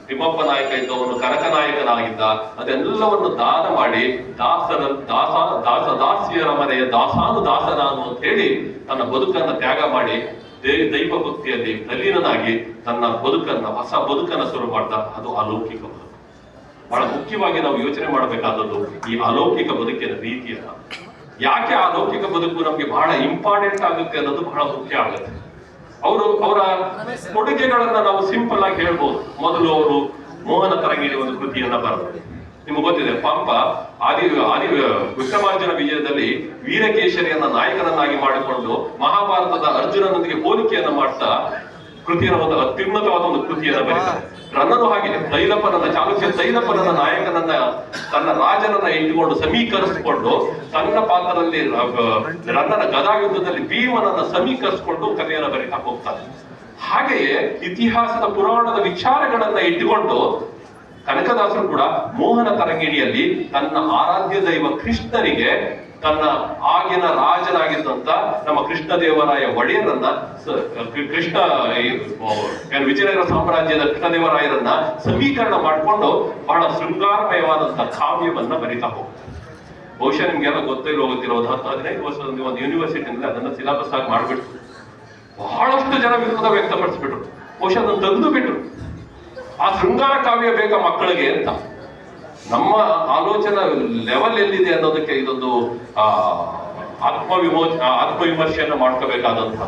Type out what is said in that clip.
ತಿಮ್ಮಪ್ಪ ನಾಯಕ ಇದ್ದವನು ಕನಕ ನಾಯಕನಾಗಿದ್ದ. ಅದೆಲ್ಲವನ್ನು ದಾನ ಮಾಡಿ ದಾಸಿಯರ ಮನೆಯ ದಾಸಾನು ದಾಸನಾನು ಅಂತ ಹೇಳಿ ತನ್ನ ಬದುಕನ್ನ ತ್ಯಾಗ ಮಾಡಿ ದೈವ ಭಕ್ತಿಯಲ್ಲಿ ತಲ್ಲೀನನಾಗಿ ತನ್ನ ಹೊಸ ಬದುಕನ್ನ ಶುರು ಮಾಡ್ದ. ಅದು ಅಲೌಕಿಕ ಬದುಕು. ಬಹಳ ಮುಖ್ಯವಾಗಿ ನಾವು ಯೋಚನೆ ಮಾಡಬೇಕಾದದ್ದು ಈ ಅಲೌಕಿಕ ಬದುಕಿನ ರೀತಿಯನ್ನ. ಯಾಕೆ ಆ ಲೌಕಿಕ ಬದುಕು ನಮ್ಗೆ ಬಹಳ ಇಂಪಾರ್ಟೆಂಟ್ ಆಗುತ್ತೆ ಅನ್ನೋದು ಬಹಳ ಮುಖ್ಯ ಆಗುತ್ತೆ. ಅವರ ಕೊಡುಗೆಗಳನ್ನ ನಾವು ಸಿಂಪಲ್ ಆಗಿ ಹೇಳ್ಬೋದು. ಮೊದಲು ಅವರು ಮೋಹನ ತರಂಗಿಣಿ ಒಂದು ಕೃತಿಯನ್ನ ಬರೆದರು. ನಿಮ್ಗೆ ಗೊತ್ತಿದೆ, ಪಂಪ ಆದಿ ವಿಕ್ರಮಾರ್ಜುನ ವಿಜಯದಲ್ಲಿ ವೀರಕೇಶರಿಯನ್ನ ನಾಯಕನನ್ನಾಗಿ ಮಾಡಿಕೊಂಡು ಮಹಾಭಾರತದ ಅರ್ಜುನನೊಂದಿಗೆ ಹೋಲಿಕೆಯನ್ನ ಮಾಡ್ತಾ ಕೃತಿಯನ್ನು ಒಂದು ಅತ್ಯುನ್ನತವಾದ ಒಂದು ಕೃತಿಯನ್ನ ಬರೀತಾರೆ. ರನ್ನನು ಹಾಗೆ ಚಾಲುಕ್ಯ ತೈಲಪ್ಪನನ್ನ ನಾಯಕನನ್ನ ತನ್ನ ರಾಜನನ್ನ ಇಟ್ಟುಕೊಂಡು ಸಮೀಕರಿಸಿಕೊಂಡು ತನ್ನ ಪಾತ್ರದಲ್ಲಿ ರನ್ನನ ಗದಾಯುದ್ಧದಲ್ಲಿ ಭೀಮನನ್ನ ಸಮೀಕರಿಸಿಕೊಂಡು ಕಥೆಯನ್ನು ಬರೀತಾ ಹೋಗ್ತಾನೆ. ಹಾಗೆಯೇ ಇತಿಹಾಸದ ಪುರಾಣದ ವಿಚಾರಗಳನ್ನ ಇಟ್ಟುಕೊಂಡು ಕನಕದಾಸರು ಕೂಡ ಮೋಹನ ತರಂಗಿಣಿಯಲ್ಲಿ ತನ್ನ ಆರಾಧ್ಯ ದೈವ ಕೃಷ್ಣನಿಗೆ ತನ್ನ ಆಗಿನ ರಾಜನಾಗಿದ್ದಂತ ನಮ್ಮ ಕೃಷ್ಣದೇವರಾಯ ಒಡೆಯರನ್ನ ವಿಜಯನಗರ ಸಾಮ್ರಾಜ್ಯದ ಕೃಷ್ಣದೇವರಾಯರನ್ನ ಸಮೀಕರಣ ಮಾಡಿಕೊಂಡು ಬಹಳ ಶೃಂಗಾರಮಯವಾದಂತಹ ಕಾವ್ಯವನ್ನ ಬರಿತಾ ಹೋಗ್ತಾರೆ. ಬಹುಶಃ ನಿಮ್ಗೆಲ್ಲ ಗೊತ್ತಿರೋ 15 ವರ್ಷದ ಒಂದು ಯೂನಿವರ್ಸಿಟಿಯಿಂದ ಅದನ್ನ ಸಿಲೆಬಸ್ ಆಗಿ ಮಾಡ್ಬಿಟ್ರು. ಬಹಳಷ್ಟು ಜನ ವಿರೋಧ ವ್ಯಕ್ತಪಡಿಸ್ಬಿಟ್ರು. ಬಹುಶಃ ಅದನ್ನು ತೆಗೆದು ಬಿಟ್ರು. ಆ ಶೃಂಗಾರ ಕಾವ್ಯ ಬೇಕಾ ಮಕ್ಕಳಿಗೆ ಅಂತ. ನಮ್ಮ ಆಲೋಚನಾ ಲೆವೆಲ್ ಎಲ್ಲಿದೆ ಅನ್ನೋದಕ್ಕೆ ಇದೊಂದು ಆತ್ಮವಿಮರ್ಶೆಯನ್ನು ಮಾಡ್ಕೋಬೇಕಾದಂತಹ